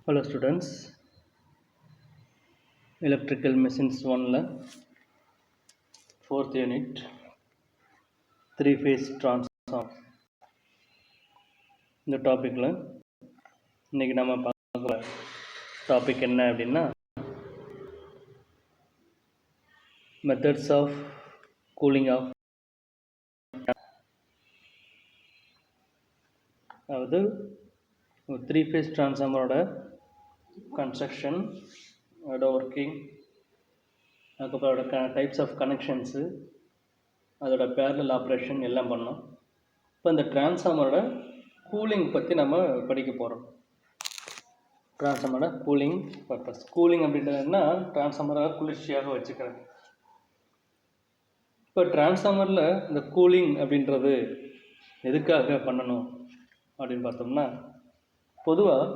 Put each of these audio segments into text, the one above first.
Hello students, electrical machines 1 4th unit 3-phase transform இந்த டாபிக்ல இன்னைக்கு நம்ம பார்க்குற டாபிக் என்ன அப்படின்னா மெத்தட்ஸ் ஆஃப் கூலிங் ஆஃப், அதாவது ஒரு 3-phase டிரான்ஸ்ஃபார்மரோட கன்ஸ்ட்ரக்ஷன், அதோட ஒர்க்கிங், அதுக்கப்புறம் அதோட டைப்ஸ் ஆஃப் கனெக்ஷன்ஸு, அதோட பேரலல் ஆப்ரேஷன் எல்லாம் பண்ணோம். இப்போ இந்த டிரான்ஸ்ஃபார்மரோட கூலிங் பற்றி நம்ம படிக்க போகிறோம். டிரான்ஸ்ஃபார்மரோட கூலிங் பர்பஸ். கூலிங் அப்படின்றதுன்னா டிரான்ஸ்ஃபார்மரை குளிர்ச்சியாக வச்சுக்கிறது. இப்போ டிரான்ஸ்ஃபார்மரில் இந்த கூலிங் அப்படின்றது எதுக்காக பண்ணணும் அப்படின்னு பார்த்தோம்னா, பொதுவாக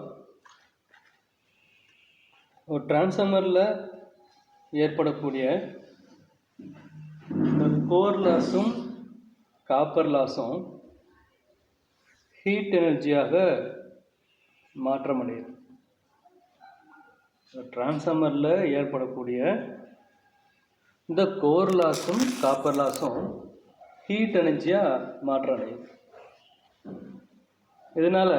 ஒரு டிரான்ஸ்ஃபார்மரில் ஏற்படக்கூடிய கோர் லாஸும் காப்பர் லாஸும் ஹீட் எனர்ஜியாக மாற்றமடையுது. டிரான்ஸ்ஃபார்மரில் ஏற்படக்கூடிய இந்த கோர் லாஸும் காப்பர் லாஸும் ஹீட் எனர்ஜியாக மாற்றம் அடையுது. இதனால்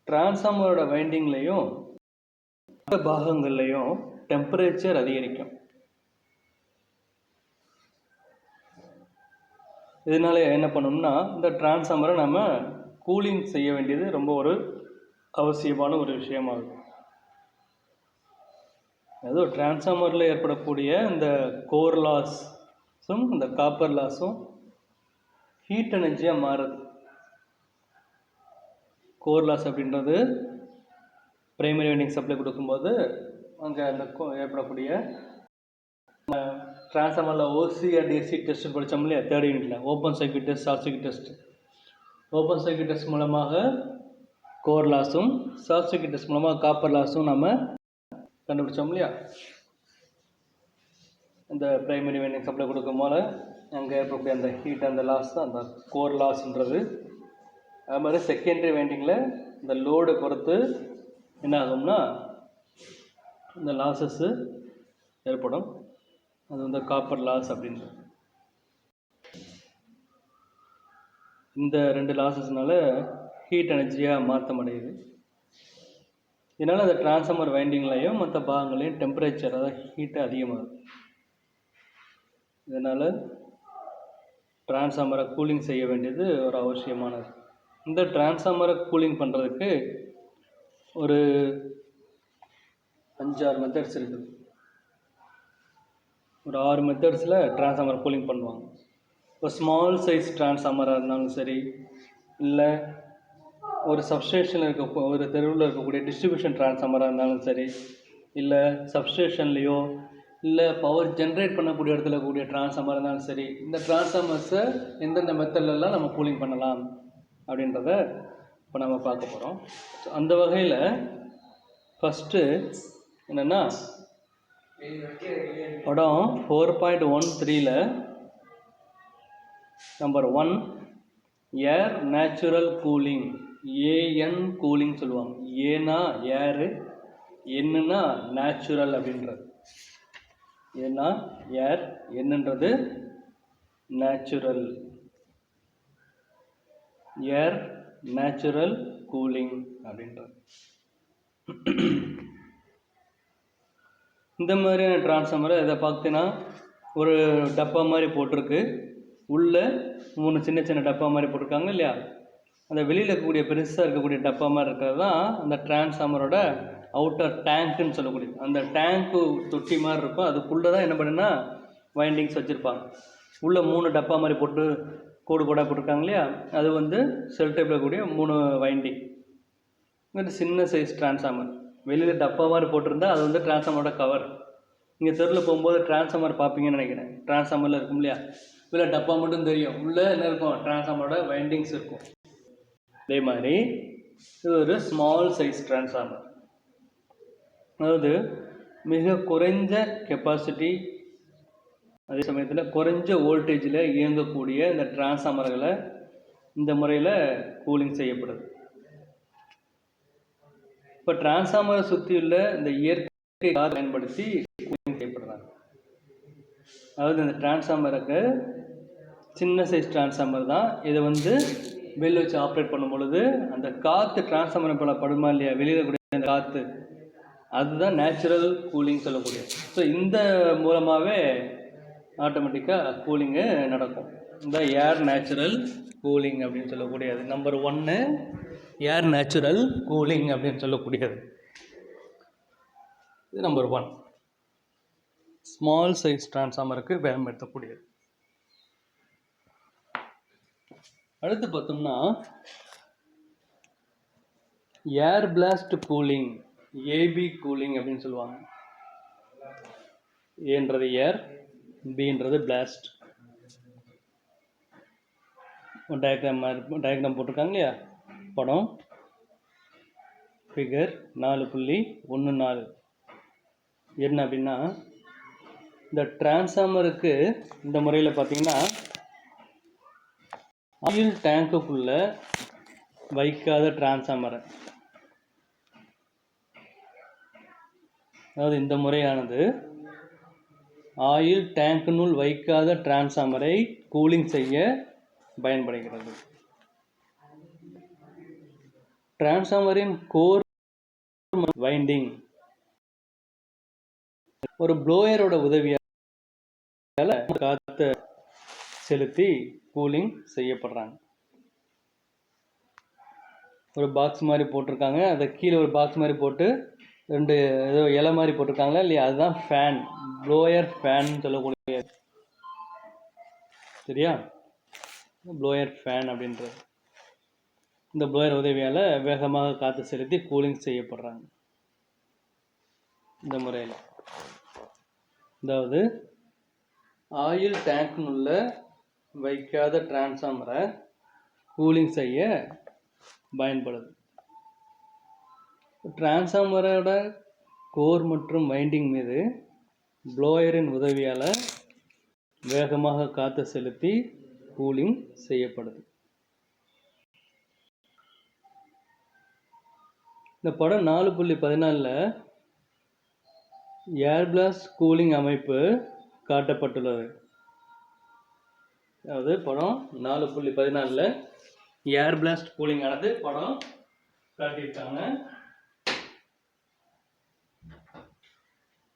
டிரான்ஸ்ஃபார்மரோட வைண்டிங்லேயும் பாகங்கள்லையும் டெம்பரேச்சர் அதிகரிக்கும். இதனால என்ன பண்ணணும்னா, இந்த டிரான்ஸ்ஃபார்மரை நம்ம கூலிங் செய்ய வேண்டியது ரொம்ப ஒரு அவசியமான ஒரு விஷயமாகும். அதாவது டிரான்ஸ்ஃபார்மரில் ஏற்படக்கூடிய இந்த கோர் லாஸும் இந்த காப்பர் லாஸும் ஹீட் எனர்ஜியாக மாறுது. கோர் லாஸ் அப்படின்றது பிரைமரி வைண்டிங் சப்ளை கொடுக்கும்போது அங்கே அந்த ஏற்படக்கூடிய டிரான்ஸ்ஃபார்மரில் ஓசி அண்ட் ஏசி டெஸ்ட் படித்தோம் இல்லையா, 3rd யூனிட்டில் open circuit test, short circuit test. Open circuit test மூலமாக கோர் லாஸும் ஷார்ட் சர்க்யூட் டெஸ்ட் மூலமாக காப்பர் லாஸும் நம்ம கண்டுபிடிச்சோம் இல்லையா. இந்த பிரைமரி வைண்டிங் சப்ளை கொடுக்கும் போது அங்கே ஏற்படக்கூடிய அந்த ஹீட், அந்த லாஸ் தான் அந்த கோர் லாஸ்ன்றது. அது மாதிரி செகண்டரி வைண்டிங்கில் இந்த லோடை பொறுத்து என்ன ஆகும்னா இந்த லாஸஸ்ஸு ஏற்படும். அது வந்து காப்பர் லாஸ் அப்படின்றது. இந்த 2 லாஸஸ்னால ஹீட் எனர்ஜியாக மாற்றமடையுது. இதனால் அந்த டிரான்ஸ்ஃபார்மர் வைண்டிங்லையும் மற்ற பாகங்களையும் டெம்பரேச்சர், அதாவது ஹீட்டு அதிகமாகுது. இதனால் டிரான்ஸ்ஃபார்மரை கூலிங் செய்ய வேண்டியது ஒரு அவசியமானது. இந்த டிரான்ஸ்ஃபார்மரை கூலிங் பண்ணுறதுக்கு ஒரு 5-6 மெத்தட்ஸ் இருக்குது. ஒரு 6 மெத்தட்ஸில் டிரான்ஸ்ஃபார்மர் கூலிங் பண்ணுவாங்க. இப்போ ஸ்மால் சைஸ் டிரான்ஸ்ஃபார்மராக இருந்தாலும் சரி, இல்லை ஒரு சப்ஸ்டேஷனில் ஒரு தெருவில் இருக்கக்கூடிய டிஸ்ட்ரிபியூஷன் டிரான்ஸ்ஃபார்மராக இருந்தாலும் சரி, இல்லை சப்ஸ்டேஷன்லேயோ இல்லை பவர் ஜென்ரேட் பண்ணக்கூடிய இடத்துல கூடிய டிரான்ஸ்ஃபார்மராக இருந்தாலும் சரி, இந்த டிரான்ஸ்ஃபார்மர்ஸை எந்தெந்த மெத்தட்லலாம் நம்ம கூலிங் பண்ணலாம் அப்படின்றத இப்போ நம்ம பார்க்க போகிறோம். ஸோ அந்த வகையில் ஃபஸ்ட்டு என்னென்னா, படம் 4.13ல் number 1 air natural cooling, AN cooling சொல்லுவாங்க. ஏன்னா ஏரு, என்னன்னா நேச்சுரல் அப்படின்றது. ஏன்னா ஏர், என்னன்றது நேச்சுரல். ஏர் நேச்சுரல் கூலிங் அப்படின்றது. இந்த மாதிரியான டிரான்ஸ்ஃபார்மரை இதை பார்த்தீங்கன்னா ஒரு டப்பா மாதிரி போட்டிருக்கு. உள்ளே 3 சின்ன சின்ன டப்பா மாதிரி போட்டிருக்காங்க இல்லையா. அந்த வெளியில் இருக்கக்கூடிய பெருசாக இருக்கக்கூடிய டப்பா மாதிரி இருக்கிறது தான் அந்த டிரான்ஸ்ஃபார்மரோட அவுட்டர் டேங்க்குன்னு சொல்லக்கூடிய அந்த டேங்க்கு தொட்டி மாதிரி இருக்கும். அதுக்குள்ளே தான் என்ன பண்ணுன்னா வைண்டிங்ஸ் வச்சுருப்பாங்க. உள்ளே 3 டப்பா மாதிரி போட்டு கோடு கோடாக போட்டிருக்காங்க இல்லையா, அது வந்து செல் டைப்பில் இருக்கக்கூடிய 3 வைண்டிங். இது சின்ன சைஸ் டிரான்ஸ்ஃபார்மர். வெளியில் டப்பா மாதிரி போட்டிருந்தா அது வந்து டிரான்ஸ்ஃபார்மரோட கவர். நீங்கள் தெருவில் போகும்போது டிரான்ஸ்ஃபார்மர் பார்ப்பீங்கன்னு நினைக்கிறேன். டிரான்ஸ்ஃபார்மரில் இருக்கும் இல்லையா, உள்ளே டப்பா மட்டும் தெரியும், உள்ளே என்ன இருக்கும், டிரான்ஸ்ஃபார்மரோட வைண்டிங்ஸ் இருக்கும். அதே மாதிரி இது ஒரு ஸ்மால் சைஸ் டிரான்ஸ்ஃபார்மர். அதாவது மிக குறைஞ்ச கெப்பாசிட்டி, அதே சமயத்தில் குறைஞ்ச வோல்டேஜில் இயங்கக்கூடிய இந்த டிரான்ஸ்ஃபார்மர்களை இந்த முறையில் கூலிங் செய்யப்படுது. இப்போ டிரான்ஸ்ஃபார்மரை சுற்றியுள்ள இந்த இயற்கை காற்றை பயன்படுத்தி கூலிங் செய்யப்படுறாங்க. அதாவது இந்த டிரான்ஸ்ஃபார்மருக்கு சின்ன சைஸ் டிரான்ஸ்ஃபார்மர் தான். இதை வந்து பெல் வச்சு ஆப்ரேட் பண்ணும் பொழுது அந்த காற்று டிரான்ஸ்ஃபார்மர் போல படுமா இல்லையா, வெளியில் கூடிய அந்த காற்று, அதுதான் நேச்சுரல் கூலிங் சொல்லக்கூடிய. ஸோ இந்த மூலமாகவே ஆட்டோமேட்டிக்காக கூலிங்கு நடக்கும். இந்த ஏர் நேச்சுரல் கூலிங் அப்படின்னு சொல்லக்கூடியது நம்பர் 1 ஏர் நேச்சுரல் கூலிங் அப்படின்னு சொல்லக்கூடியது. இது நம்பர் 1 ஸ்மால் சைஸ் டிரான்ஸ்ஃபார்மருக்கு பயன்படுத்தக்கூடியது. அடுத்து பார்த்தோம்னா ஏர் பிளாஸ்ட் கூலிங், ஏபி கூலிங் அப்படின்னு சொல்லுவாங்க. ஏன்றது ஏர், பின்றது பிளாஸ்ட். டயக்ராம் போட்டிருக்காங்க இல்லையா, படம் ஃபிகர் 4.14. என்ன அப்படின்னா, இந்த டிரான்ஸ்ஃபார்மருக்கு இந்த முறையில் பார்த்தீங்கன்னா ஆயில் டேங்குக்குள்ள வைக்காத டிரான்ஸ்ஃபார்மரை, அதாவது இந்த முறையானது ஆயில் டேங்கினுள் வைக்காத டிரான்ஸ்ஃபார்மரை கூலிங் செய்ய பயன்படுகிறது. டிரான்ஸ்ஃபார்மரின் கோர் வைண்டிங் ஒரு ப்ளோயரோட உதவியால் காற்றை செலுத்தி கூலிங் செய்யப்படுறாங்க. ஒரு பாக்ஸ் மாதிரி போட்டிருக்காங்க, அதை கீழே ஒரு பாக்ஸ் மாதிரி போட்டு 2 ஏதோ இலை மாதிரி போட்டிருக்காங்களா இல்லையா, அதுதான் ஃபேன், ப்ளோயர் ஃபேன் சொல்லக்கூடிய. சரியா, ப்ளோயர் ஃபேன் அப்படின்றது. இந்த ப்ளோயர் உதவியால் வேகமாக காற்று செலுத்தி கூலிங் செய்யப்படுறாங்க இந்த முறையில். அதாவது ஆயில் டேங்க்னுள்ள வைக்காத டிரான்ஸ்ஃபார்மரை கூலிங் செய்ய பயன்படுது. டிரான்ஸ்ஃபார்மரோட கோர் மற்றும் வைண்டிங் மீது ப்ளோயரின் உதவியால் வேகமாக காற்று செலுத்தி கூலிங் செய்யப்படுது. இந்த படம் 4.14 ஏர் பிளாஸ்ட் கூலிங் அமைப்பு காட்டப்பட்டுள்ளது. அதாவது படம் 4.14 ஏர் பிளாஸ்ட் கூலிங் ஆனது படம் காட்டியிருக்காங்க.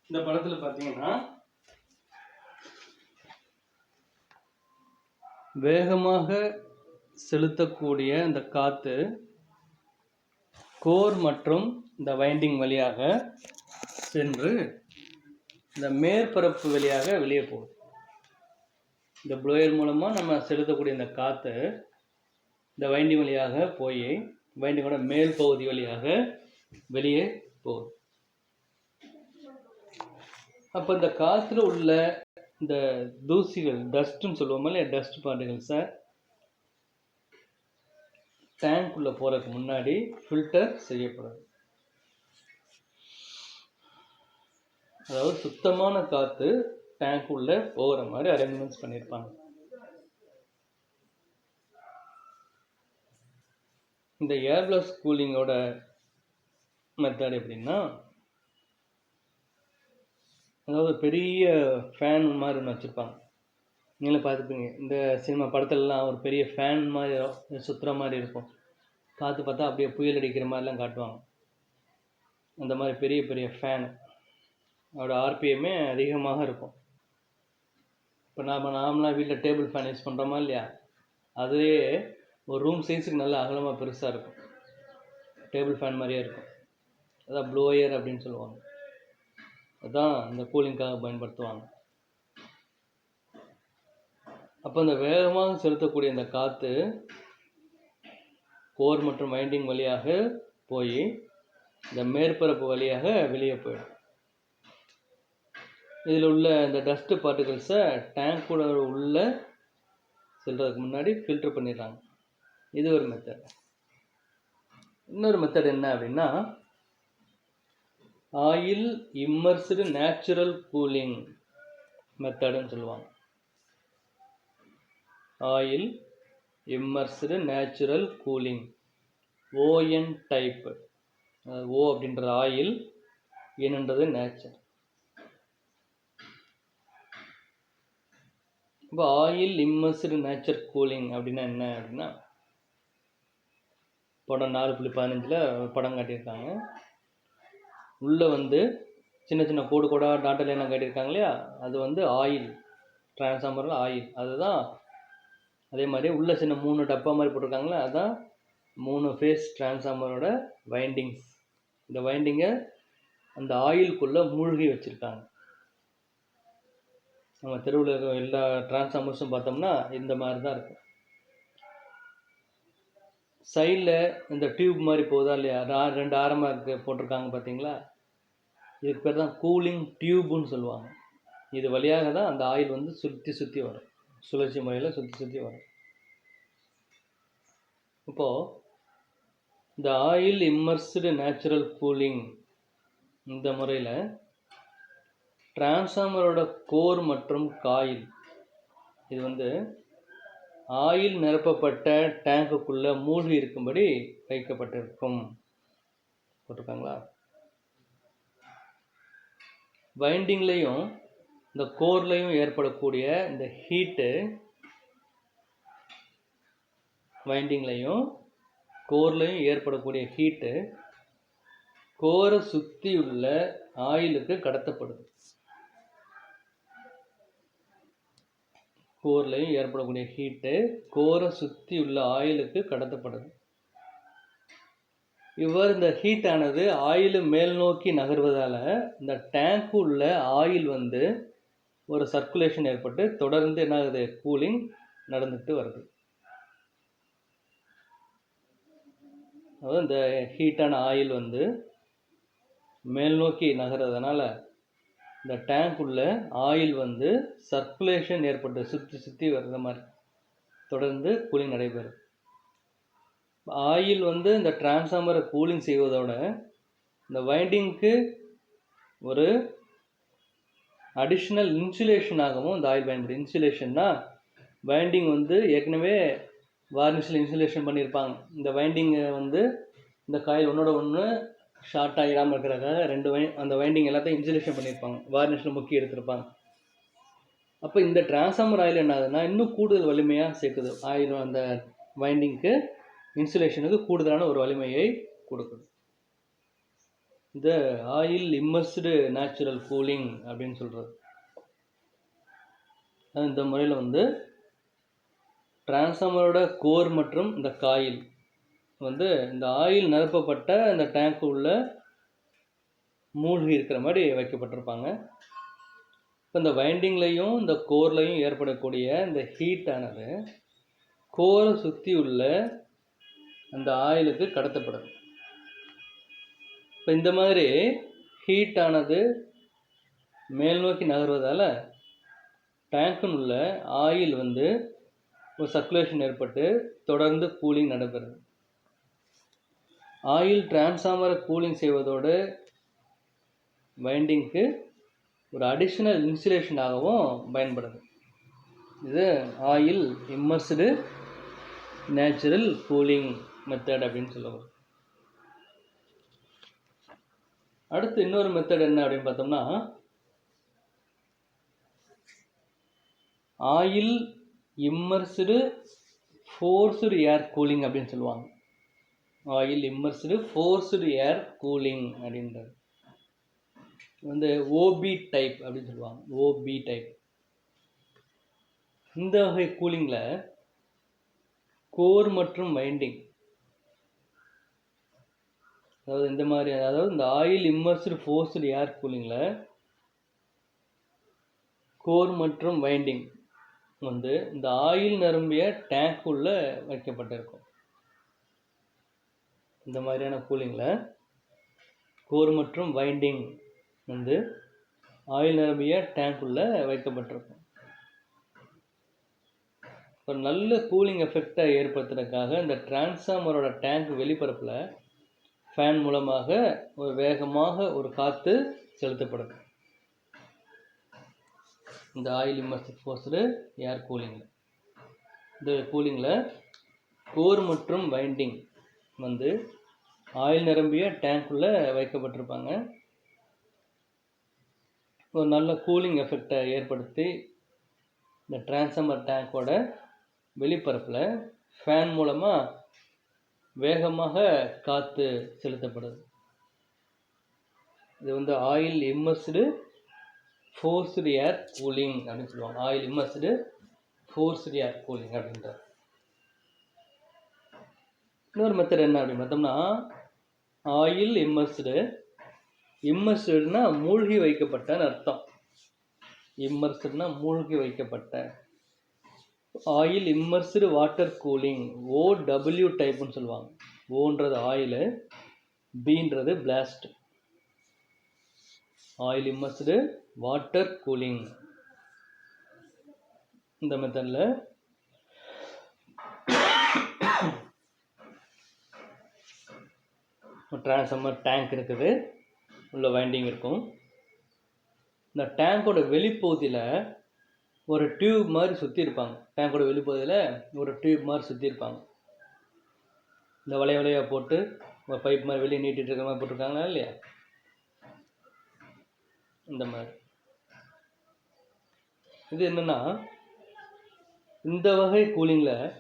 இந்த படத்தில் பார்த்தீங்கன்னா வேகமாக செலுத்தக்கூடிய இந்த காற்று கோர் மற்றும் இந்த வைண்டிங் வழியாக சென்று இந்த மேற்பரப்பு வழியாக வெளியே போகுது. இந்த ப்ளோயர் மூலமாக நம்ம செலுத்தக்கூடிய இந்த காற்று இந்த வைண்டிங் வழியாக போய் வைண்டிங்கோட மேல் பகுதி வழியாக வெளியே போகுது. அப்போ இந்த காற்றுல உள்ள இந்த தூசிகள், டஸ்ட்டுன்னு சொல்லுவோம் இல்லையா, டஸ்ட் பார்ட்டிகல்ஸை டேங்க்குள்ளே போகிறதுக்கு முன்னாடி ஃபில்டர் செய்யப்படுது. அதாவது சுத்தமான காற்று டேங்க் உள்ள போகிற மாதிரி அரேஞ்ச்மெண்ட்ஸ் பண்ணியிருப்பாங்க. இந்த ஏர் பிளாஸ்ட் கூலிங்கோட மெத்தட் எப்படின்னா, அதாவது பெரிய ஃபேன் மாதிரி ஒன்று வச்சுருப்பாங்க. நீங்களே பார்த்துப்பீங்க, இந்த சினிமா படத்துலலாம் ஒரு பெரிய ஃபேன் மாதிரி சுற்றுற மாதிரி இருக்கும். காற்று பார்த்தா அப்படியே புயல் அடிக்கிற மாதிரிலாம் காட்டுவாங்க. அந்த மாதிரி பெரிய பெரிய ஃபேனு, அதோட ஆர்பிஎம்மே அதிகமாக இருக்கும். இப்போ நார்மலாக வீட்டில் டேபிள் ஃபேன் யூஸ் பண்ணுறோமா இல்லையா, அதுவே ஒரு ரூம் சைஸுக்கு நல்லா அகலமாக பெருசாக இருக்கும், டேபிள் ஃபேன் மாதிரியே இருக்கும். அதான் ப்ளோயர் அப்படின்னு சொல்லுவாங்க. அதுதான் இந்த கூலிங்காக பயன்படுத்துவாங்க. அப்போ இந்த வேகமாக செலுத்தக்கூடிய இந்த காற்று கோர் மற்றும் வைண்டிங் வழியாக போய் இந்த மேற்பரப்பு வழியாக வெளியே போயிடும். இதில் உள்ள இந்த டஸ்ட்டு பார்ட்டிகல்ஸை டேங்கோட உள்ள செல்றதுக்கு முன்னாடி ஃபில்டர் பண்ணிடுறாங்க. இது ஒரு மெத்தட். இன்னொரு மெத்தட் என்ன அப்படின்னா, ஆயில் இம்மர்ஸ்டு நேச்சுரல் கூலிங் மெத்தடுன்னு சொல்லுவாங்க. Oil immersed natural cooling, ON type. O அப்படின்றது ஆயில், என்னன்றது நேச்சர். இப்போ ஆயில் இம்மர்ஸ்டு நேச்சர் கூலிங் அப்படின்னா என்ன அப்படின்னா, படம் 4.15 படம் காட்டியிருக்காங்க. உள்ளே வந்து சின்ன சின்ன கோடு கோடாக டாட்டா லைனாக காட்டியிருக்காங்க இல்லையா, அது ஆயில், டிரான்ஸ்ஃபார்மரில் ஆயில். அதுதான் அதே மாதிரி உள்ள சின்ன 3 டப்பா மாதிரி போட்டிருக்காங்களே, அதுதான் 3 ஃபேஸ் டிரான்ஸ்ஃபார்மரோட வைண்டிங்ஸ். இந்த வைண்டிங்கை அந்த ஆயிலுக்குள்ளே மூழ்கி வச்சுருக்காங்க. நம்ம தெருவில் இருக்கிற எல்லா டிரான்ஸ்ஃபார்மர்ஸும் பார்த்தோம்னா இந்த மாதிரி தான் இருக்கும். சைடில் இந்த டியூப் மாதிரி போகுதா இல்லையா, 2 ஆரமாக போட்டிருக்காங்க பார்த்தீங்களா, இதுக்கு பேர் தான் கூலிங் டியூப்னு சொல்லுவாங்க. இது வழியாக தான் அந்த ஆயில் சுற்றி சுற்றி வரும், சுழற்சி முறையில் சுற்றி சுற்றி வரும். இப்போது இந்த ஆயில் இம்மர்ஸ்டு நேச்சுரல் கூலிங் இந்த முறையில் டிரான்ஸ்ஃபார்மரோட கோர் மற்றும் காயில் இது ஆயில் நிரப்பப்பட்ட டேங்குக்குள்ளே மூழ்கி இருக்கும்படி வைக்கப்பட்டிருக்கும். போட்டிருக்காங்களா? வைண்டிங்லேயும் இந்த கோர்லையும் ஏற்படக்கூடிய இந்த ஹீட்டு, வைண்டிங்லையும் கோர்லையும் ஏற்படக்கூடிய ஹீட்டு கோரை சுற்றி உள்ள ஆயிலுக்கு கடத்தப்படுது. கோர்லையும் ஏற்படக்கூடிய ஹீட்டு கோரை சுற்றி உள்ள ஆயிலுக்கு கடத்தப்படுது. இவ்வாறு இந்த ஹீட் ஆனது ஆயில் மேல் நோக்கி நகர்வதால் இந்த டேங்க்கு உள்ள ஆயில் ஒரு சர்க்குலேஷன் ஏற்பட்டு தொடர்ந்து என்ன ஆகுது, கூலிங் நடந்துட்டு வருது. அதாவது இந்த ஹீட்டான ஆயில் மேல் நோக்கி நகர்றதுனால இந்த டேங்க் உள்ள ஆயில் சர்க்குலேஷன் ஏற்பட்டு சுற்றி சுற்றி வர்ற மாதிரி தொடர்ந்து கூலிங் நடைபெறும். ஆயில் இந்த டிரான்ஸ்ஃபார்மரை கூலிங் செய்வதோட இந்த வைண்டிங்க்கு ஒரு அடிஷ்னல் இன்சுலேஷனாகவும் இந்த ஆயில் பயன்படுது. இன்சுலேஷன்னா வைண்டிங் ஏற்கனவே வார்னிஷில் இன்சுலேஷன் பண்ணியிருப்பாங்க. இந்த வைண்டிங்கை இந்த காயில் ஒன்றோட ஒன்று ஷார்ட் ஆகிடாமல் இருக்கிறதுக்காக அந்த வைண்டிங் எல்லாத்தையும் இன்சுலேஷன் பண்ணியிருப்பாங்க, வார்னிஷில் முக்கி எடுத்திருப்பாங்க. அப்போ இந்த டிரான்ஸ்ஃபார்மர் ஆயில் என்ன ஆகுதுன்னா இன்னும் கூடுதல் வலிமையாக சேர்க்குது. ஆயில் அந்த வைண்டிங்க்கு இன்சுலேஷனுக்கு கூடுதலான ஒரு வலிமையை கொடுக்குது. இந்த ஆயில் இம்மர்ஸ்டு நேச்சுரல் கூலிங் அப்படின்னு சொல்கிறது. இந்த முறையில் டிரான்ஸ்ஃபார்மரோட கோர் மற்றும் இந்த காயில் இந்த ஆயில் நிரப்பப்பட்ட இந்த டேங்க்கு உள்ள மூழ்கி இருக்கிற மாதிரி வைக்கப்பட்டிருப்பாங்க. இப்போ இந்த வைண்டிங்லையும் இந்த கோர்லையும் ஏற்படக்கூடிய இந்த ஹீட்டானது கோரை சுற்றி உள்ள அந்த ஆயிலுக்கு கடத்தப்படுது. இப்போ இந்த மாதிரி ஹீட்டானது மேல் நோக்கி நகர்வதால் டேங்க்குன்னு உள்ள ஆயில் ஒரு சர்க்குலேஷன் ஏற்பட்டு தொடர்ந்து கூலிங் நடைபெறுது. ஆயில் டிரான்ஸ்ஃபார்மரை கூலிங் செய்வதோடு வைண்டிங்க்கு ஒரு அடிஷ்னல் இன்சுலேஷனாகவும் பயன்படுது. இது oil immersed natural cooling method அப்படின்னு சொல்லுவாங்க. அடுத்து இன்னொரு மெத்தட் என்ன அப்படின்னு பார்த்தோம்னா, oil immersed forced air cooling அப்படின்னு சொல்லுவாங்க. Oil immersed forced air cooling அப்படின்றது ஓபி டைப் அப்படின்னு சொல்லுவாங்க. OB type. இந்த வகை கூலிங்கில் கோர் மற்றும் வைண்டிங், அதாவது இந்த ஆயில் இம்மர்ஸ்டு ஃபோர்ஸ்டு ஏர் கூலிங்கில் கோர் மற்றும் வைண்டிங் இந்த ஆயில் நிரம்பிய டேங்க் உள்ள வைக்கப்பட்டிருக்கும். இந்த மாதிரியான கூலிங்கில் கோர் மற்றும் வைண்டிங் ஆயில் நிரம்பிய டேங்க் உள்ள வைக்கப்பட்டிருக்கும். ஒரு நல்ல கூலிங் எஃபெக்டை ஏற்படுத்துறதுக்காக இந்த டிரான்ஸ்ஃபார்மரோட டேங்க் வெளிப்பரப்பில் ஃபேன் மூலமாக வேகமாக ஒரு காற்று செலுத்தப்படுது. இந்த ஆயில் இம்மர்ஸ்டு ஃபோர்ஸ்டு ஏர் கூலிங்கில் இந்த கூலிங்கில் கோர் மற்றும் வைண்டிங் ஆயில் நிரம்பிய டேங்க்குள்ளே வைக்கப்பட்டிருப்பாங்க. ஒரு நல்ல கூலிங் எஃபெக்டை ஏற்படுத்தி இந்த டிரான்ஸ்ஃபார்மர் டேங்கோட வெளிப்பரப்பில் ஃபேன் மூலமாக வேகமாக காற்று செலுத்தப்படுது. இது வந்து oil immersed forced air cooling அப்படின்னு சொல்லுவாங்க. Oil immersed forced air cooling அப்படின்ற இன்னொரு மெத்தட் என்ன அப்படின்னு பார்த்தோம்னா, ஆயில் இம்மர்ஸ்டுனா மூழ்கி வைக்கப்பட்டன்னு அர்த்தம். இம்மர்ஸ்டுனா மூழ்கி வைக்கப்பட்ட. Oil immersed water cooling, OW டைப்னு சொல்லுவாங்க. ஓன்றது ஆயில், பீன்றது blast. Oil immersed water cooling. இந்த மெத்தடில் டிரான்ஸ்ஃபார்மர் டேங்க் இருக்குது, உள்ள வைண்டிங் இருக்கும். இந்த டேங்கோட வெளிப்பகுதியில் ஒரு டியூப் மாதிரி சுற்றி இருப்பாங்க. டேங்கோட வெளிப்பகுதியில் ஒரு டியூப் மாதிரி சுற்றி இருப்பாங்க. இந்த வளையாக போட்டு ஒரு பைப் மாதிரி வெளியே நீட்டிட்டு இருக்கிற மாதிரி போட்டிருக்காங்களா இல்லையா, இந்த மாதிரி. இது என்னென்னா, இந்த வகை கூலிங்கில்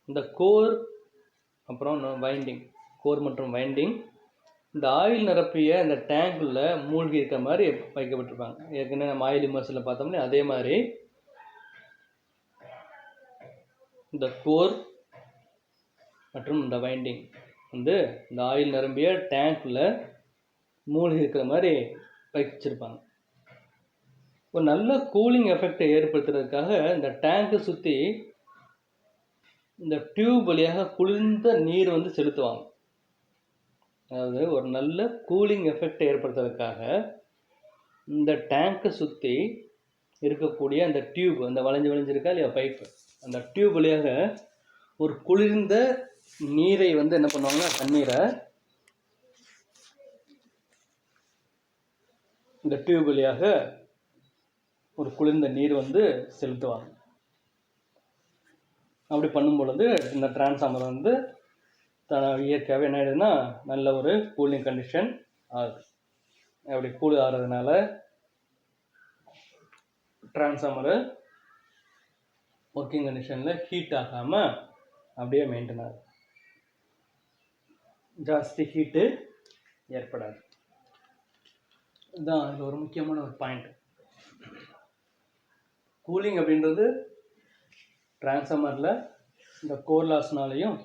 இந்த கோர் அப்புறம் வைண்டிங், கோர் மற்றும் வைண்டிங் இந்த ஆயில் நிரப்பிய இந்த டேங்க்குள்ளே மூழ்கி இருக்கிற மாதிரி வைக்கப்பட்டிருப்பாங்க. ஏற்கனவே நம்ம ஆயில் இம்மர்ஸில் பார்த்தோம்னா அதே மாதிரி இந்த கோர் மற்றும் இந்த வைண்டிங் வந்து இந்த ஆயில் நிரம்பிய டேங்க்குள்ளே மூழ்கி இருக்கிற மாதிரி வச்சிருப்பாங்க. ஒரு நல்ல கூலிங் எஃபெக்டை ஏற்படுத்துறதுக்காக இந்த டேங்கை சுற்றி இந்த டியூப் வழியாக குளிர்ந்த நீர் வந்து செலுத்துவாங்க. அதாவது ஒரு நல்ல கூலிங் எஃபெக்டை ஏற்படுத்துறதுக்காக இந்த டேங்கை சுற்றி இருக்கக்கூடிய அந்த டியூப், அந்த வளைஞ்சிருக்கா இல்லையா பைப்பு, அந்த டியூப் வழியாக ஒரு குளிர்ந்த நீரை வந்து என்ன பண்ணுவாங்கன்னா, தண்ணீரை இந்த டியூப் வழியாக ஒரு குளிர்ந்த நீர் வந்து செலுத்துவாங்க. அப்படி பண்ணும் பொழுது இந்த டிரான்ஸ்ஃபார்மர் வந்து இயற்கையாகவே என்ன ஆகிடுதுன்னா நல்ல ஒரு கூலிங் கண்டிஷன் ஆகுது. அப்படி கூல் ஆகிறதுனால டிரான்ஸ்ஃபார்மரு ஒர்க்கிங் கண்டிஷனில் ஹீட் ஆகாமல் அப்படியே மெயின்டைன் ஆகுது. ஜாஸ்தி ஹீட்டு ஏற்படாது. இதுதான் இது ஒரு முக்கியமான ஒரு பாயிண்ட். கூலிங் அப்படின்றது டிரான்ஸ்ஃபார்மரில் இந்த கோர் லாஸ்னாலையும்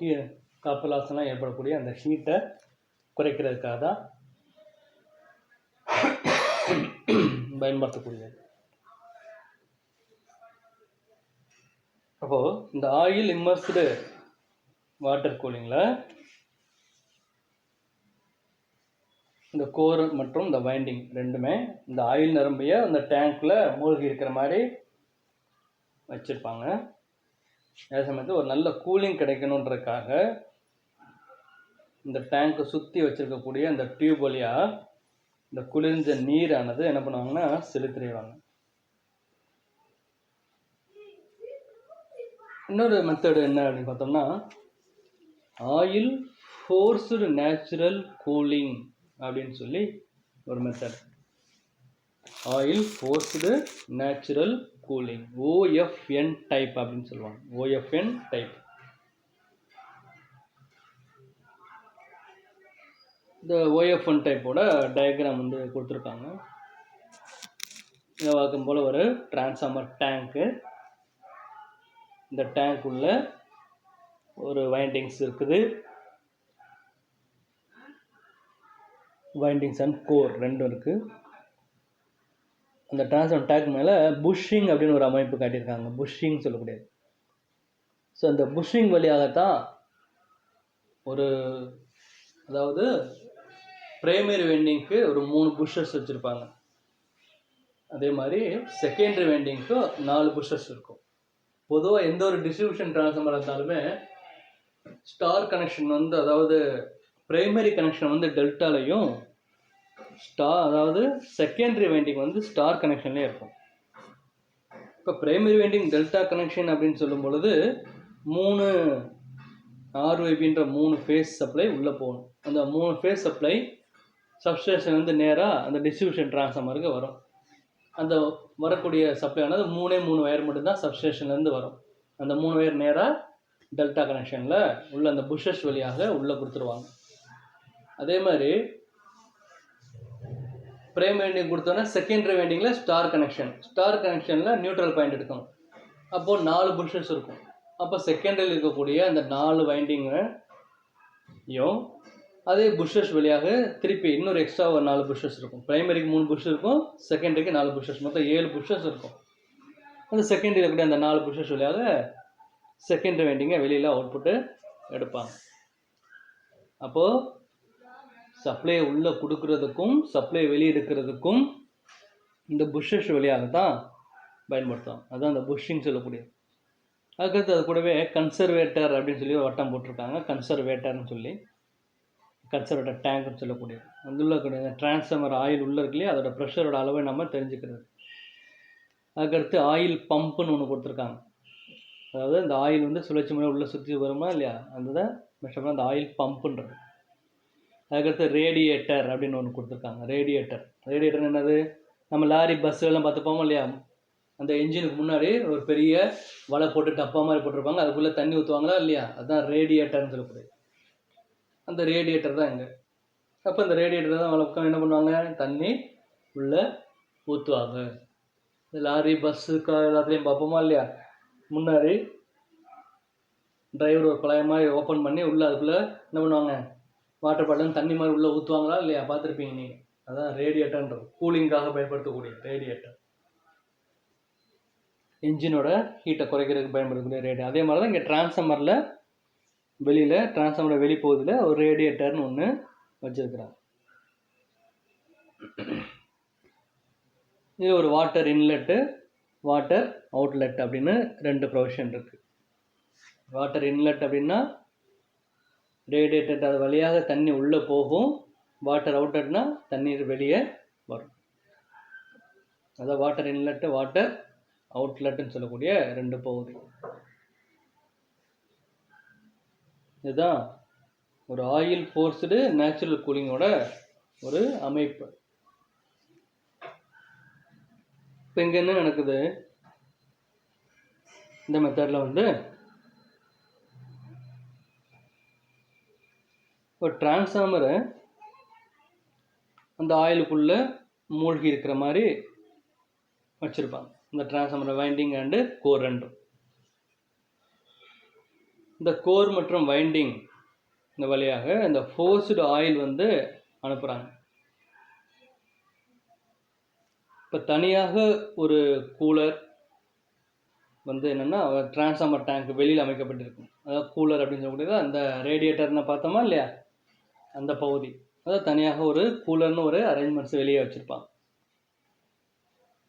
காப்பர் லாஸ்லாம் ஏற்படக்கூடிய அந்த ஹீட்டை குறைக்கிறதுக்காக தான் பயன்படுத்தக்கூடியது. அப்போது இந்த ஆயில் இம்மர்ஸ்டு வாட்டர் கூலிங்கில் இந்த கோர் மற்றும் இந்த வைண்டிங் ரெண்டுமே இந்த ஆயில் நிரம்பிய அந்த டேங்க்கில் மூழ்கி இருக்கிற மாதிரி வச்சுருப்பாங்க. அதே சமயத்தில் ஒரு நல்ல கூலிங் கிடைக்கணுன்றதுக்காக இந்த டேங்கை சுற்றி வச்சுருக்கக்கூடிய அந்த டியூப் வழியாக இந்த குளிர்ந்த நீரானது என்ன பண்ணுவாங்கன்னா செலுத்திடுவாங்க. இன்னொரு மெத்தடு என்ன அப்படின்னு பார்த்தோம்னா, ஆயில் ஃபோர்ஸ்டு நேச்சுரல் கூலிங் அப்படின்னு சொல்லி ஒரு method. Oil forced natural cooling, OFN type அப்படின்னு சொல்லுவாங்க. OFN type. இந்த OFN டைப்போட டயக்ராம் வந்து கொடுத்துருக்காங்க. இதை பார்க்கும் போல் ஒரு டிரான்ஸ்ஃபார்மர் டேங்க்கு, இந்த டேங்க் உள்ள ஒரு வைண்டிங்ஸ் இருக்குது. வைண்டிங்ஸ் அண்ட் கோர் ரெண்டும் இருக்குது. அந்த டிரான்ஸ்ஃபார்மர் டேங்க் மேலே புஷ்ஷிங் அப்படின்னு ஒரு அமைப்பு காட்டியிருக்காங்க. புஷ்ஷிங் சொல்லக்கூடியது. ஸோ அந்த புஷ்ஷிங் வழியாகத்தான் அதாவது பிரைமரி வைண்டிங்க்கு ஒரு 3 புஷ்ஷர்ஸ் வச்சுருப்பாங்க. அதே மாதிரி செகண்டரி வைண்டிங்க்கு 4 புஷ்ஷர்ஸ் இருக்கும். பொதுவாக எந்த ஒரு டிஸ்ட்ரிபியூஷன் டிரான்ஸ்ஃபார்மர் இருந்தாலுமே ஸ்டார் கனெக்ஷன் வந்து, அதாவது பிரைமரி கனெக்ஷன் வந்து டெல்டாலையும் அதாவது செகண்டரி வைண்டிங் வந்து ஸ்டார் கனெக்ஷன்லேயே இருக்கும். இப்போ பிரைமரி வைண்டிங் டெல்டா கனெக்ஷன் அப்படின்னு சொல்லும் பொழுது 3 RYBன்ற 3 ஃபேஸ் சப்ளை உள்ளே போகணும். அந்த 3 ஃபேஸ் சப்ளை சப்ஸ்டேஷன் வந்து நேராக அந்த டிஸ்ட்ரிபியூஷன் டிரான்ஸ்ஃபார்மருக்கு வரும். அந்த வரக்கூடிய சப்ளையானது 3 வயர் மட்டும்தான் சப்ஸ்டேஷன்லேருந்து வரும். அந்த 3 வயர் நேராக டெல்டா கனெக்ஷனில் உள்ள அந்த புஷஸ் வழியாக உள்ளே கொடுத்துருவாங்க. அதே மாதிரி பிரைமரி வைண்டிங் கொடுத்தோன்னா செகண்டரி வைண்டிங்கில் ஸ்டார் கனெக்ஷனில் நியூட்ரல் பாயிண்ட் எடுக்கணும். அப்போது 4 புஷஸ் இருக்கும். அப்போ செகண்டரியில் இருக்கக்கூடிய அந்த 4 வைண்டிங்கையும் அதே புஷஸ் வழியாக திருப்பி இன்னொரு எக்ஸ்ட்ரா ஒரு 4 புஷஸ் இருக்கும். பிரைமரிக்கு 3 புஷ் இருக்கும், செகண்டரிக்கு 4 புஷஸ், மொத்தம் 7 புஷஸ் இருக்கும். அந்த செகண்டரியில் இருக்கக்கூடிய அந்த 4 புஷஸ் வழியாக செகண்டரி வைண்டிங்கை வெளியில் அவுட்புட்டு எடுப்பாங்க. அப்போது சப்ளை உள்ளே கொடுக்கறதுக்கும் சப்ளை வெளியே எடுக்கிறதுக்கும் இந்த புஷஸ் வழியாக தான் பயன்படுத்தும். அதுதான் அந்த புஷ்ஷிங் சொல்லக்கூடியது. அதுக்கடுத்து அது கூடவே கன்சர்வேட்டர் அப்படின்னு சொல்லி ஒரு வட்டம் போட்டிருக்காங்க. கன்சர்வேட்டர்னு சொல்லி கன்சர்வேட்டர் டேங்க்னு சொல்லக்கூடியது. அதுள்ள டிரான்ஸ்ஃபார்மர் ஆயில் உள்ளே இருக்கு இல்லையா, அதோட ப்ரெஷரோட அளவை நம்ம தெரிஞ்சுக்கிறது. அதுக்கடுத்து ஆயில் பம்புன்னு ஒன்று கொடுத்துருக்காங்க. அதாவது இந்த ஆயில் வந்து சுழற்சி முறை உள்ளே சுற்றி வருமா இல்லையா, அந்த மெஷர் பண்ண அந்த ஆயில் பம்புன்றது. அதுக்கடுத்து ரேடியேட்டர் அப்படின்னு ஒன்று கொடுத்துருக்காங்க. ரேடியேட்டர் என்னது, நம்ம லாரி பஸ்ஸுலாம் பார்த்துப்போம் இல்லையா, அந்த என்ஜினுக்கு முன்னாடி ஒரு பெரிய வலை போட்டு டப்பா மாதிரி போட்டிருப்பாங்க, அதுக்குள்ளே தண்ணி ஊற்றுவாங்களா இல்லையா, அதுதான் ரேடியேட்டர்னு சொல்லக்கூடியது. அந்த ரேடியேட்டர் தான் இங்கே. அப்போ இந்த ரேடியேட்டர் தான் வழக்கம் என்ன பண்ணுவாங்க, தண்ணி உள்ளே ஊற்றுவாங்க. இந்த லாரி பஸ்ஸு கார் எல்லாத்துலேயும் பார்ப்போமா இல்லையா, முன்னாடி டிரைவர் ஒரு குழாய் மாதிரி ஓப்பன் பண்ணி உள்ளே அதுக்குள்ளே என்ன பண்ணுவாங்க, வாட்டர் பாட்டில் தண்ணி மாதிரி உள்ளே ஊற்றுவாங்களா இல்லையா, பார்த்துருப்பீங்க நீங்கள். அதான் ரேடியேட்டர்ன்றது, கூலிங்காக பயன்படுத்தக்கூடிய ரேடியேட்டர். இன்ஜினோட ஹீட்டை குறைக்கிறதுக்கு பயன்படுத்தக்கூடிய ரேடியேட்டர். அதே மாதிரி தான் இங்கே டிரான்ஸ்ஃபார்மரில் வெளியில் டிரான்ஸ்ஃபார்மரோட வெளிப்பகுதியில் ஒரு ரேடியேட்டர்னு ஒன்று வச்சுருக்குறாங்க. இது ஒரு வாட்டர் இன்லெட்டு, வாட்டர் அவுட்லெட் அப்படின்னு 2 ப்ரொவிஷன் இருக்குது. வாட்டர் இன்லெட் அப்படின்னா ரேடியேட்டர் அது வழியாக தண்ணி உள்ளே போகும். வாட்டர் அவுட்லெட்னா தண்ணீர் வெளியே வரும். அதான் வாட்டர் இன்லெட்டு, வாட்டர் அவுட்லெட்டுன்னு சொல்லக்கூடிய 2 பகுதி. இதுதான் ஒரு ஆயில் ஃபோர்ஸ்டு நேச்சுரல் கூலிங்கோட ஒரு அமைப்பு. இப்போ இங்கே என்ன நடக்குது, இந்த மெத்தடில் வந்து ஒரு டிரான்ஸ்ஃபார்மரை அந்த ஆயிலுக்குள்ளே மூழ்கி இருக்கிற மாதிரி வச்சுருப்பாங்க. இந்த டிரான்ஸ்ஃபார்மர் வைண்டிங் அண்டு கோர் ரெண்டும். இந்த கோர் மற்றும் வைண்டிங் இந்த வழியாக இந்த ஃபோர்ஸ்டு ஆயில் வந்து அனுப்புகிறாங்க. இப்போ தனியாக ஒரு கூலர் வந்து என்னென்னா டிரான்ஸ்ஃபார்மர் டேங்க் வெளியில் அமைக்கப்பட்டிருக்கும். அதாவது கூலர் அப்படின்னு சொல்லக்கூடியது அந்த ரேடியேட்டர்னு பார்த்தோமா இல்லையா, அந்த பகுதி. அதாவது தனியாக ஒரு கூலர்னு ஒரு அரேஞ்ச்மெண்ட்ஸ் வெளியே வச்சுருப்பாங்க.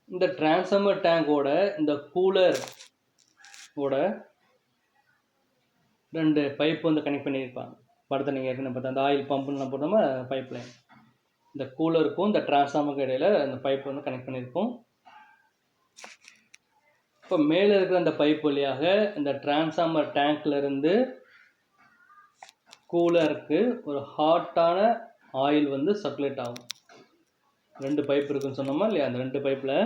இந்த டிரான்ஸ்ஃபார்மர் டேங்கோட இந்த கூலரோட 2 பைப் வந்து கனெக்ட் பண்ணியிருப்பாங்க. படத்தை நீங்கள் ஏற்கனவே பார்த்தா அந்த ஆயில் பம்புன்னு போட்டோமா பைப் லைன், இந்த கூலருக்கும் இந்த டிரான்ஸ்ஃபார்மருக்கு இடையில் அந்த பைப் வந்து கனெக்ட் பண்ணியிருப்போம். இப்போ மேலே இருக்கிற அந்த பைப் வழியாக இந்த டிரான்ஸ்ஃபார்மர் டேங்க்லேருந்து கூலருக்கு ஒரு ஹாட்டான ஆயில் வந்து சர்க்குலேட் ஆகும். 2 பைப் இருக்குன்னு சொன்னோமா இல்லையா, அந்த 2 பைப்பில்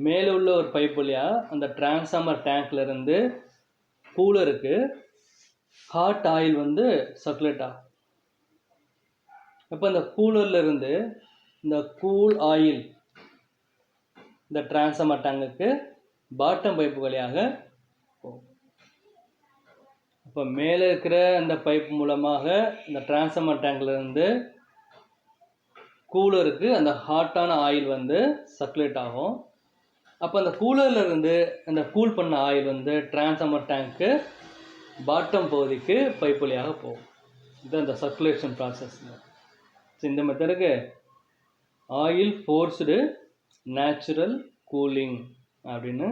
மேலே உள்ள ஒரு பைப் வழியாக அந்த டிரான்ஸ்ஃபார்மர் டேங்க்லேருந்து கூலருக்கு ஹாட் ஆயில் வந்து சர்க்குலேட் ஆகும். அப்போ இந்த கூலர்லேருந்து இந்த கூல் ஆயில் இந்த டிரான்ஸ்ஃபார்மர் டேங்குக்கு பாட்டம் பைப்பு வழியாக போகும். அப்போ மேலே இருக்கிற அந்த பைப் மூலமாக இந்த டிரான்ஸ்ஃபார்மர் டேங்க்லேருந்து கூலருக்கு அந்த ஹாட்டான ஆயில் வந்து சர்க்குலேட் ஆகும். அப்போ அந்த கூலர்லேருந்து அந்த கூல் பண்ண ஆயில் வந்து டிரான்ஸ்ஃபார்மர் டேங்க்கு பாட்டம் பகுதிக்கு பைப் வழியாக போகும். இது அந்த சர்க்குலேஷன் ப்ராசஸ். இந்த மெத்தடுக்கு ஆயில் ஃபோர்ஸ்டு நேச்சுரல் கூலிங் அப்படின்னு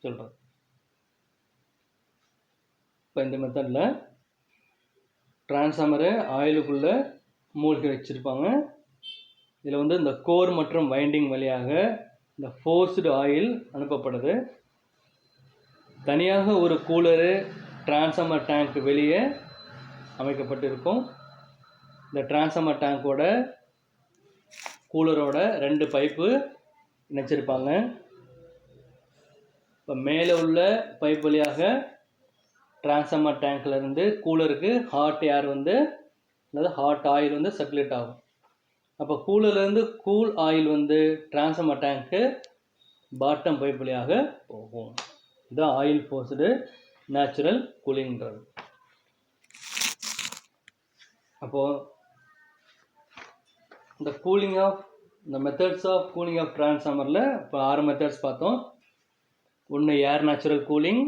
சொல்கிறோம். இப்போ இந்த மெத்தடில் டிரான்ஸ்ஃபார்மரை ஆயிலுக்குள்ளே மூழ்கி வச்சுருப்பாங்க. இதில் வந்து இந்த கோர் மற்றும் வைண்டிங் வழியாக இந்த ஃபோர்ஸ்டு ஆயில் அனுப்பப்படுது. தனியாக ஒரு கூலரு டிரான்ஸ்ஃபார்மர் டேங்க் வெளியே அமைக்கப்பட்டிருக்கும். இந்த டிரான்ஸ்ஃபார்மர் டேங்கோட கூலரோட 2 பைப்பு இணைச்சிருப்பாங்க. இப்போ மேலே உள்ள பைப் வழியாக டிரான்ஸ்ஃபார்மர் டேங்க்லேருந்து கூலருக்கு ஹாட் ஏர் வந்து அதாவது ஹாட் ஆயில் வந்து சர்க்குலேட் ஆகும். அப்போ கூலர்லேருந்து கூல் ஆயில் வந்து டிரான்ஸ்ஃபார்மர் டேங்க்கு பாட்டம் பைப் வழியாக போகும். இதுதான் ஆயில் ஃபோர்ஸ்டு நேச்சுரல் கூலிங்கிறது. அப்போது இந்த மெத்தட்ஸ் ஆஃப் கூலிங் ஆஃப் டிரான்ஸ்ஃபார்மரில் இப்போ 6 மெத்தட்ஸ் பார்த்தோம். 1 ஏர் நேச்சுரல் கூலிங்,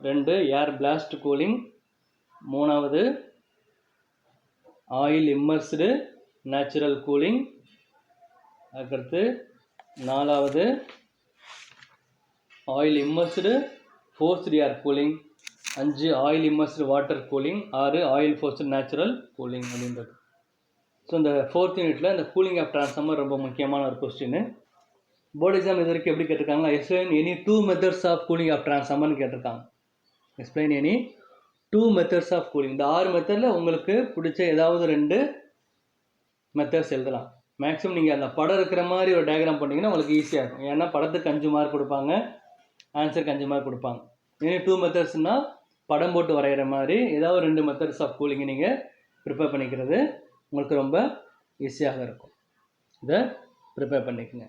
2 ஏர் பிளாஸ்ட் கூலிங், 3வது ஆயில் இம்மர்ஸ்டு நேச்சுரல் கூலிங், அதுக்கடுத்து 4வது oil immersed forced air cooling, 5 oil immersed water cooling, 6 oil forced natural cooling அப்படின்றது. ஸோ இந்த 4th யூனிட்டில் இந்த கூலிங் ஆஃப் டிரான்ஸ்ஃபார்மர் ரொம்ப முக்கியமான ஒரு கொஸ்டின். போர்டு எக்ஸாம் இது வரைக்கும் எப்படி கேட்டிருக்காங்க, explain any 2 methods of cooling of டிரான்ஸ்ஃபார்மர்னு கேட்டிருக்காங்க. Explain any 2 methods of cooling. இந்த 6 மெத்தடில் உங்களுக்கு பிடிச்ச ஏதாவது 2 மெத்தட்ஸ் எழுதலாம். மேக்ஸிமம் நீங்கள் அந்த படம் இருக்கிற மாதிரி ஒரு டயக்ராம் பண்ணிங்கன்னா உங்களுக்கு ஈஸியாக இருக்கும். ஏன்னா படத்துக்கு 5 மார்க் கொடுப்பாங்க, ஆன்சருக்கு 5 மார்க் கொடுப்பாங்க. எனி 2 மெத்தட்ஸ்னால் படம் போட்டு வரைகிற மாதிரி ஏதாவது 2 மெத்தட்ஸ் ஆஃப் கூலிங்கை நீங்கள் ப்ரிப்பேர் பண்ணிக்கிறது உங்களுக்கு ரொம்ப ஈஸியாக இருக்கும். இதை ப்ரிப்பேர் பண்ணிக்கங்க.